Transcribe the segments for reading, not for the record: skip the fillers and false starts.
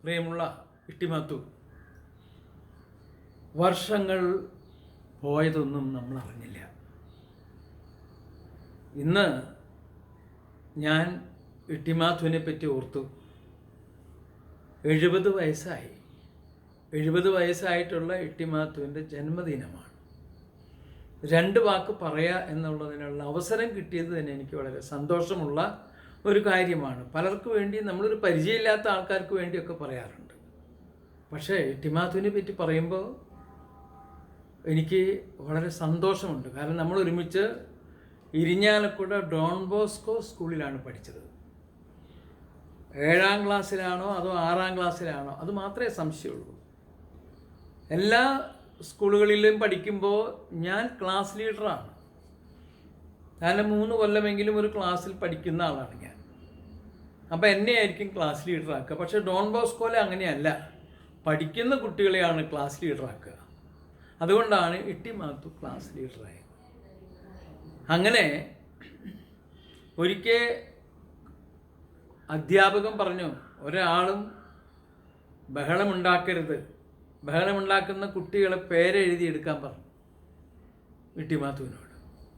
പ്രിയമുള്ള ഇട്ടിമാത്തു, വർഷങ്ങൾ പോയതൊന്നും നമ്മൾ അറിഞ്ഞില്ല. ഇന്ന് ഞാൻ ഇട്ടിമാത്തുവിനെ പറ്റി ഓർത്തു. 70 വയസ്സായി. 70 വയസ്സായിട്ടുള്ള ഇട്ടിമാത്തുവിൻ്റെ ജന്മദിനമാണ്. 2 വാക്ക് പറയുക എന്നുള്ളതിനുള്ള അവസരം കിട്ടിയത് തന്നെ എനിക്ക് വളരെ സന്തോഷമുള്ള ഒരു കാര്യമാണ്. പലർക്ക് വേണ്ടി, നമ്മളൊരു പരിചയമില്ലാത്ത ആൾക്കാർക്ക് വേണ്ടിയൊക്കെ പറയാറുണ്ട്. പക്ഷേ ഇട്ടിമാത്തുവിനെ പറ്റി പറയുമ്പോൾ എനിക്ക് വളരെ സന്തോഷമുണ്ട്. കാരണം നമ്മൾ ഒരുമിച്ച് ഇരിഞ്ഞാലക്കുട ഡോൺ ബോസ്കോ സ്കൂളിലാണ് പഠിച്ചത്. 7ാം ക്ലാസ്സിലാണോ അതോ 6ാം ക്ലാസ്സിലാണോ അത് മാത്രമേ സംശയമുള്ളൂ. എല്ലാ സ്കൂളുകളിലും പഠിക്കുമ്പോൾ ഞാൻ ക്ലാസ് ലീഡറാണ്. കാരണം 3 കൊല്ലമെങ്കിലും ഒരു ക്ലാസ്സിൽ പഠിക്കുന്ന ആളാണ് ഞാൻ. അപ്പോൾ എന്നെ ആയിരിക്കും ക്ലാസ് ലീഡറാക്കുക. പക്ഷേ ഡോൺ ബോസ്കോയിലെ അങ്ങനെയല്ല, പഠിക്കുന്ന കുട്ടികളെയാണ് ക്ലാസ് ലീഡറാക്കുക. അതുകൊണ്ടാണ് ഇട്ടിമാത്തു ക്ലാസ് ലീഡറായത്. അങ്ങനെ ഒരിക്കൽ അധ്യാപകൻ പറഞ്ഞു, ഒരാളും ബഹളമുണ്ടാക്കരുത്, ബഹളമുണ്ടാക്കുന്ന കുട്ടികളെ പേരെഴുതിയെടുക്കാൻ പറഞ്ഞു ഇട്ടിമാത്തുവിനോട്.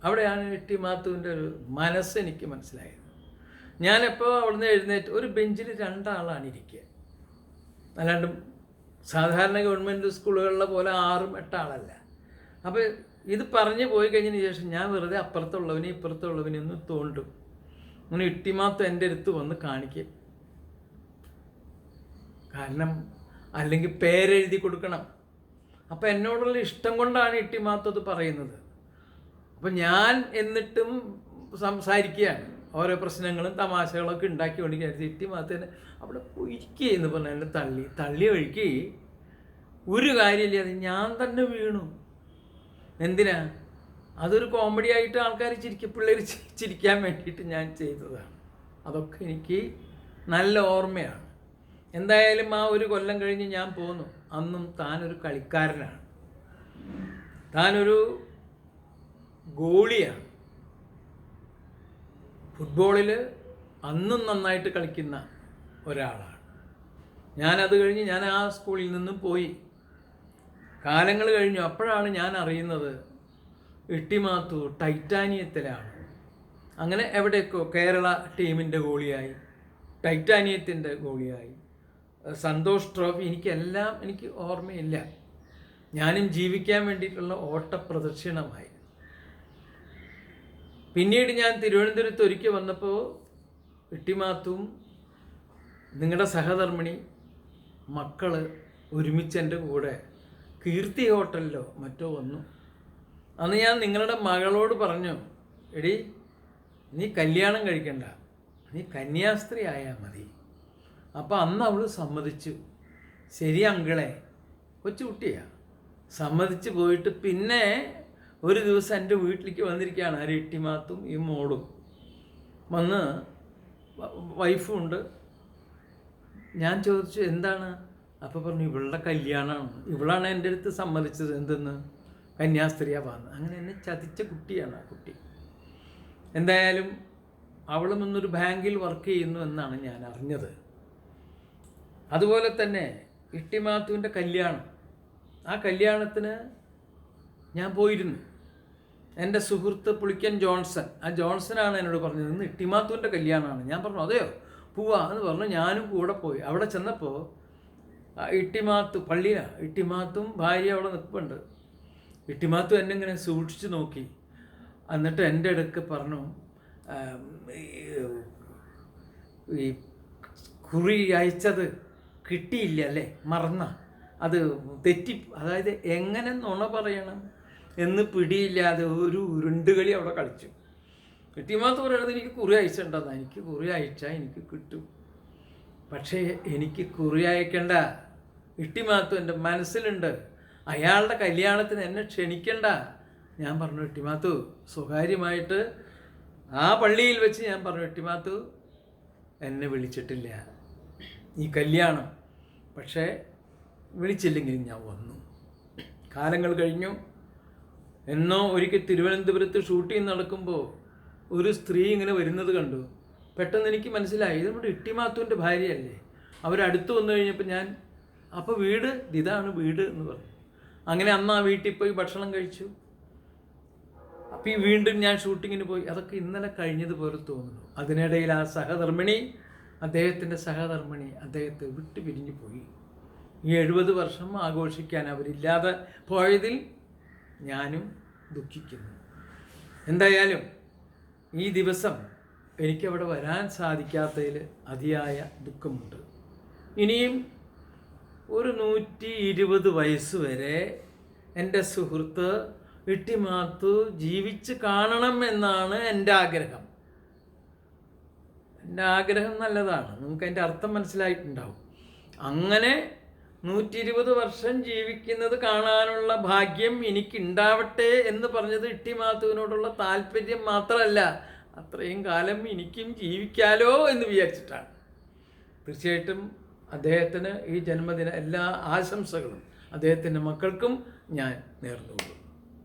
അവിടെയാണ് ഇട്ടിമാത്തുവിൻ്റെ ഒരു മനസ്സെനിക്ക് മനസ്സിലായത്. ഞാനെപ്പോൾ അവിടുന്ന് എഴുന്നേറ്റ്, ഒരു ബെഞ്ചിൽ 2 ആളാണ് ഇരിക്കുക. അല്ലാണ്ട് സാധാരണ ഗവൺമെൻറ് സ്കൂളുകളിലെ പോലെ 6ഉം 8 ആളല്ല. അപ്പോൾ ഇത് പറഞ്ഞു പോയി കഴിഞ്ഞതിന് ശേഷം ഞാൻ വെറുതെ അപ്പുറത്തുള്ളവനെ ഇപ്പുറത്തുള്ളവനെ ഒന്ന് തോണ്ടും. അങ്ങനെ ഇട്ടിമാത്തു എൻ്റെ അടുത്ത് വന്ന് കാണിക്കും. കാരണം അല്ലെങ്കിൽ പേരെഴുതി കൊടുക്കണം. അപ്പോൾ എന്നോടുള്ള ഇഷ്ടം കൊണ്ടാണ് ഇട്ടിമാത്തു അത് പറയുന്നത്. അപ്പം ഞാൻ എന്നിട്ടും സംസാരിക്കുകയാണ്. ഓരോ പ്രശ്നങ്ങളും തമാശകളൊക്കെ ഉണ്ടാക്കിക്കൊണ്ടിരിക്കുകയായിരുന്നു. ഇട്ടിമാത്തുവിനെ അവിടെ ഇരിക്കുക എന്ന് പറഞ്ഞാൽ എന്നെ തള്ളിയ വഴിക്ക് ഒരു കാര്യമില്ല, അത് ഞാൻ തന്നെ വീണു. എന്തിനാ? അതൊരു കോമഡി ആയിട്ട് ആൾക്കാർ പിള്ളേർ ചിരിക്കാൻ വേണ്ടിയിട്ട് ഞാൻ ചെയ്തതാണ്. അതൊക്കെ എനിക്ക് നല്ല ഓർമ്മയാണ്. എന്തായാലും ആ ഒരു കൊല്ലം കഴിഞ്ഞ് ഞാൻ പോന്നു. അന്നും താനൊരു കളിക്കാരനാണ്, താനൊരു ഗോളിയാണ്. ഫുട്ബോളിൽ അന്നും നന്നായിട്ട് കളിക്കുന്ന ഒരാളാണ്. ഞാനത് കഴിഞ്ഞ് ഞാൻ ആ സ്കൂളിൽ നിന്നും പോയി. കാലങ്ങൾ കഴിഞ്ഞു. അപ്പോഴാണ് ഞാൻ അറിയുന്നത് ഇട്ടിമാത്തു ടൈറ്റാനിയത്തിലാണ്. അങ്ങനെ എവിടെയൊക്കെ കേരള ടീമിൻ്റെ ഗോളിയായി, ടൈറ്റാനിയത്തിൻ്റെ ഗോളിയായി, സന്തോഷ് ട്രോഫി, എനിക്ക് ഓർമ്മയില്ല. ഞാനും ജീവിക്കാൻ വേണ്ടിയിട്ടുള്ള ഓട്ടപ്രദക്ഷിണമായി. പിന്നീട് ഞാൻ തിരുവനന്തപുരത്ത് ഒരിക്കൽ വന്നപ്പോൾ ഇട്ടിമാത്തും നിങ്ങളുടെ സഹധർമ്മിണി മക്കൾ ഒരുമിച്ച് എൻ്റെ കൂടെ കീർത്തി ഹോട്ടലിലോ മറ്റോ വന്നു. അന്ന് ഞാൻ നിങ്ങളുടെ മകളോട് പറഞ്ഞു, എടി നീ കല്യാണം കഴിക്കണ്ട, നീ കന്യാസ്ത്രീ ആയാൽ മതി. അപ്പോൾ അന്ന് അവൾ സമ്മതിച്ചു. ശരി അങ്കിളെ, കൊച്ചുകുട്ടിയാണ്, സമ്മതിച്ച് പോയിട്ട് പിന്നെ ഒരു ദിവസം എൻ്റെ വീട്ടിലേക്ക് വന്നിരിക്കുകയാണ്. ആര്? ഇട്ടിമാത്തും ഈ മോളും വന്ന്, വൈഫും ഉണ്ട്. ഞാൻ ചോദിച്ചു എന്താണ്? അപ്പോൾ പറഞ്ഞു ഇവളുടെ കല്യാണമാണ്, ഇവളാണ് എൻ്റെ അടുത്ത് സമ്മതിച്ചത്. എന്തെന്ന്? കന്യാസ്ത്രീയാവാന്ന്. അങ്ങനെ എന്നെ ചതിച്ച കുട്ടിയാണ് ആ കുട്ടി. എന്തായാലും അവളും ഇന്നൊരു ബാങ്കിൽ വർക്ക് ചെയ്യുന്നു എന്നാണ് ഞാൻ അറിഞ്ഞത്. അതുപോലെ തന്നെ ഇട്ടിമാത്തുവിൻ്റെ കല്യാണം, ആ കല്യാണത്തിന് ഞാൻ പോയിരുന്നു. എൻ്റെ സുഹൃത്ത് പുളിക്കൻ ജോൺസൺ, ആ ജോൺസനാണ് എന്നോട് പറഞ്ഞത് ഇന്ന് ഇട്ടിമാത്തുവിൻ്റെ കല്യാണമാണ്. ഞാൻ പറഞ്ഞു അതെയോ, പോവാ എന്ന് പറഞ്ഞു. ഞാനും കൂടെ പോയി. അവിടെ ചെന്നപ്പോൾ ഇട്ടിമാത്തു പള്ളിയാണ്, ഇട്ടിമാത്തും ഭാര്യ അവിടെ നിൽപ്പുണ്ട്. ഇട്ടിമാത്തു എന്നെ ഇങ്ങനെ സൂക്ഷിച്ച് നോക്കി. എന്നിട്ട് എൻ്റെ അടുക്ക് പറഞ്ഞു, ഈ കുറി അയച്ചത് കിട്ടിയില്ല അല്ലേ, മറന്ന, അത് തെറ്റി, അതായത് എങ്ങനെ നുണ പറയണം എന്ന് പിടിയില്ലാതെ ഒരു ഉരുണ്ടുകളി അവിടെ കളിച്ചു. ഇട്ടിമാത്തു പറയുന്നത് എനിക്ക് കുറി അയച്ചിട്ടുണ്ടെന്നാ. എനിക്ക് കുറി അയച്ചാൽ എനിക്ക് കിട്ടും, പക്ഷേ എനിക്ക് കുറി അയക്കണ്ട. ഇട്ടിമാത്തു എൻ്റെ മനസ്സിലുണ്ട്, അയാളുടെ കല്യാണത്തിന് എന്നെ ക്ഷണിക്കണ്ട. ഞാൻ പറഞ്ഞു ഇട്ടിമാത്തു, സ്വകാര്യമായിട്ട് ആ പള്ളിയിൽ വെച്ച് ഞാൻ പറഞ്ഞു, ഇട്ടിമാത്തു എന്നെ വിളിച്ചിട്ടില്ല ഈ കല്യാണം, പക്ഷേ വിളിച്ചില്ലെങ്കിലും ഞാൻ വന്നു. കാലങ്ങൾ കഴിഞ്ഞു. എന്നോ ഒരിക്കൽ തിരുവനന്തപുരത്ത് ഷൂട്ടിംഗ് നടക്കുമ്പോൾ ഒരു സ്ത്രീ ഇങ്ങനെ വരുന്നത് കണ്ടു. പെട്ടെന്ന് എനിക്ക് മനസ്സിലായി, ഇത് നമ്മുടെ ഇട്ടിമാത്തുവിൻ്റെ ഭാര്യയല്ലേ. അവരടുത്ത് വന്നു കഴിഞ്ഞപ്പോൾ ഞാൻ അപ്പോൾ വീട് ഇതാണ് വീട് എന്ന് പറഞ്ഞു. അങ്ങനെ അന്ന് ആ വീട്ടിൽ പോയി ഭക്ഷണം കഴിച്ചു. അപ്പോൾ ഈ വീണ്ടും ഞാൻ ഷൂട്ടിങ്ങിന് പോയി. അതൊക്കെ ഇന്നലെ കഴിഞ്ഞതുപോലെ തോന്നുന്നു. അതിനിടയിൽ ആ സഹധർമ്മിണി, അദ്ദേഹത്തിൻ്റെ സഹധർമ്മിണി അദ്ദേഹത്തെ വിട്ടു പിരിഞ്ഞു പോയി. ഈ 70 വർഷം ആഘോഷിക്കാൻ അവരില്ലാതെ പോയതിൽ ഞാനും ദുഃഖിക്കുന്നു. എന്തായാലും ഈ ദിവസം എനിക്കവിടെ വരാൻ സാധിക്കാത്തതിൽ അതിയായ ദുഃഖമുണ്ട്. ഇനിയും ഒരു 120 വയസ്സ് വരെ എൻ്റെ സുഹൃത്ത് ഇട്ടിമാത്തു ജീവിച്ച് കാണണം എന്നാണ് എൻ്റെ ആഗ്രഹം. എൻ്റെ ആഗ്രഹം നല്ലതാണ്, നിങ്ങൾക്ക് അതിൻ്റെ അർത്ഥം മനസ്സിലായിട്ടുണ്ടാവും. അങ്ങനെ 120 വർഷം ജീവിക്കുന്നത് കാണാനുള്ള ഭാഗ്യം എനിക്കുണ്ടാവട്ടെ എന്ന് പറഞ്ഞത് ഇട്ടിമാത്തുവിനോടുള്ള താല്പര്യം മാത്രമല്ല, അത്രയും കാലം എനിക്കും ജീവിക്കാലോ എന്ന് വിചാരിച്ചിട്ടാണ്. തീർച്ചയായിട്ടും അദ്ദേഹത്തിന് ഈ ജന്മദിന എല്ലാ ആശംസകളും അദ്ദേഹത്തിൻ്റെ മക്കൾക്കും ഞാൻ നേർന്നുകൊള്ളുന്നു.